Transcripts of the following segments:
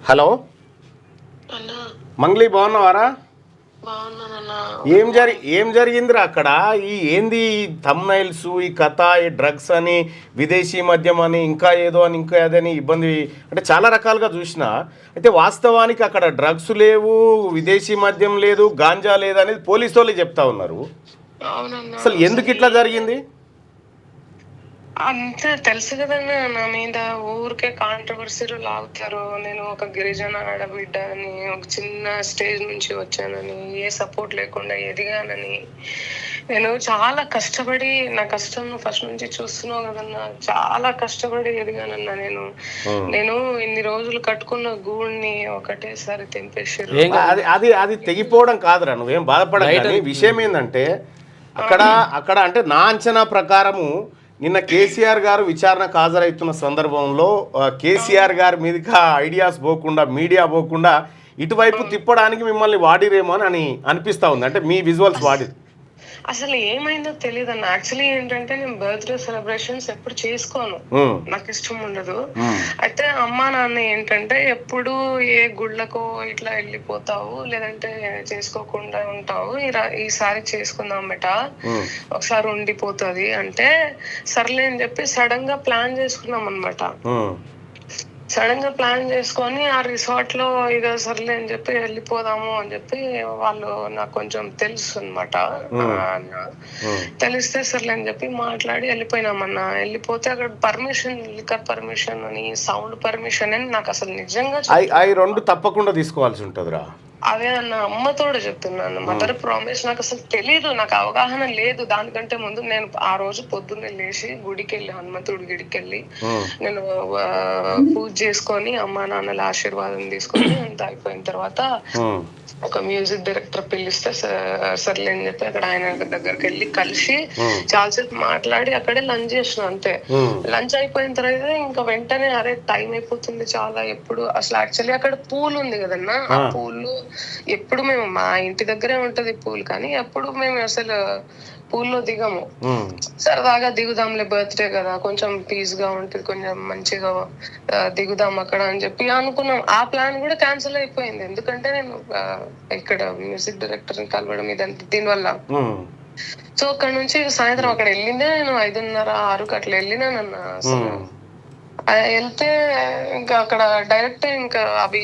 Hello Mangli, బాగున్నావారా? ఏం జరిగిందిరా అక్కడ? ఏంది థంబ్నైల్స్, ఈ కథ, ఈ డ్రగ్స్ అని, విదేశీ మద్యం అని, ఇంకా ఏదో అని, ఇంకా ఏదని ఇబ్బంది అంటే చాలా రకాలుగా చూసిన. అయితే వాస్తవానికి అక్కడ డ్రగ్స్ లేవు, విదేశీ మద్యం లేదు, గాంజా లేదు అనేది పోలీసు వాళ్ళు చెప్తా ఉన్నారు. అసలు ఎందుకు ఇట్లా జరిగింది? అంతే తెలుసు కదన్నా, నా మీద ఊరికే కాంట్రవర్సీలు లాగుతారు. నేను ఒక గిరిజన ఆడబిడ్డని, ఒక చిన్న స్టేజ్ నుంచి వచ్చానని, ఏ సపోర్ట్ లేకుండా ఎదిగానని, నేను చాలా కష్టపడి, నా కష్టం ఫస్ట్ నుంచి చూస్తున్నావు కదన్నా, చాలా కష్టపడి ఎదిగానన్నా. నేను ఇన్ని రోజులు కట్టుకున్న గూడిని ఒకటేసారి తెంపేసారు. అది తెగిపోవడం కాదురా, నువ్వేం బాధపడాలి. విషయం ఏంటంటే అక్కడ అంటే నా అంచనా ప్రకారము నిన్న కేసీఆర్ గారు విచారణకు హాజరవుతున్న సందర్భంలో కేసీఆర్ గారి మీదకి ఐడియాస్ పోకుండా, మీడియా పోకుండా ఇటువైపు తిప్పడానికి మిమ్మల్ని వాడిరేమో అని అనిపిస్తూ ఉంది. అంటే మీ విజువల్స్ వాడి అసలు ఏమైందో తెలియదు అన్న. యాక్చువల్లీ ఏంటంటే నేను బర్త్డే సెలబ్రేషన్స్ ఎప్పుడు చేసుకోను, నాకు ఇష్టం ఉండదు. అయితే అమ్మా నాన్న ఏంటంటే ఎప్పుడు ఏ గుళ్ళకో ఇట్లా వెళ్ళిపోతావు, లేదంటే చేసుకోకుండా ఉంటావు, ఈసారి చేసుకుందాం బెట, ఒకసారి ఉండిపోతుంది అంటే సర్లే అని చెప్పి సడన్ గా ప్లాన్ చేసుకున్నాం అనమాట. సడన్ గా ప్లాన్ చేసుకొని ఆ రిసార్ట్ లో ఇక సర్లే అని చెప్పి వెళ్ళిపోదాము అని చెప్పి వాళ్ళు నాకు కొంచెం తెలుసు అనమాట. తెలిస్తే సర్లే అని చెప్పి మాట్లాడి వెళ్ళిపోయినామన్నా. వెళ్ళిపోతే అక్కడ పర్మిషన్, లిక్కర్ పర్మిషన్ అని, సౌండ్ పర్మిషన్ అని, నాకు అసలు నిజంగా రెండు తప్పకుండా తీసుకోవాల్సి ఉంటుందిరా. అదే అన్న, అమ్మతోడు చెప్తున్నాను. మదర్ ప్రామిస్ నాకు అసలు తెలీదు, నాకు అవగాహన లేదు. దానికంటే ముందు నేను ఆ రోజు పొద్దున్నే లేచి గుడికి వెళ్ళి, హనుమంతుడి గుడికి వెళ్ళి నేను పూజ చేసుకొని అమ్మా నాన్నల ఆశీర్వాదం తీసుకొని అంత అయిపోయిన తర్వాత ఒక మ్యూజిక్ డైరెక్టర్ పిలిస్తే సర్లే అని చెప్పి అక్కడ ఆయన దగ్గరికి వెళ్ళి కలిసి చాలాసేపు మాట్లాడి అక్కడే లంచ్ చేసిన. అంతే, లంచ్ అయిపోయిన తర్వాత ఇంకా వెంటనే అరే టైం అయిపోతుంది చాలా. ఎప్పుడు అసలు యాక్చువల్లీ అక్కడ పూల్ ఉంది కదన్నా, ఆ పూలు ఎప్పుడు మేము మా ఇంటి దగ్గరే ఉంటది పూల్, కానీ ఎప్పుడు మేము అసలు పూల్లో దిగము. సరదాగా దిగుదాంలే, బర్త్డే కదా, కొంచెం పీస్ గా ఉంటుంది, కొంచెం మంచిగా దిగుదాం అక్కడ అని చెప్పి అనుకున్నాం. ఆ ప్లాన్ కూడా క్యాన్సిల్ అయిపోయింది, ఎందుకంటే నేను ఇక్కడ మ్యూజిక్ డైరెక్టర్ ని కలవడం ఇదంతా దీనివల్ల. సో అక్కడ నుంచి సాయంత్రం అక్కడ వెళ్ళిందే నేను 5:30, 6 అట్లా వెళ్ళినానన్నా. అసలు వెళ్తే ఇంకా అక్కడ డైరెక్ట్ ఇంకా అవి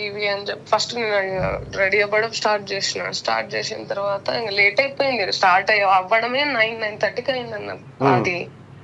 ఇవి అని చెప్పి ఫస్ట్ నేను రెడీ అవ్వడం స్టార్ట్ చేసిన తర్వాత ఇంకా లేట్ అయిపోయింది. స్టార్ట్ అవ్వడమే 9:30కి అయిందన్న. అది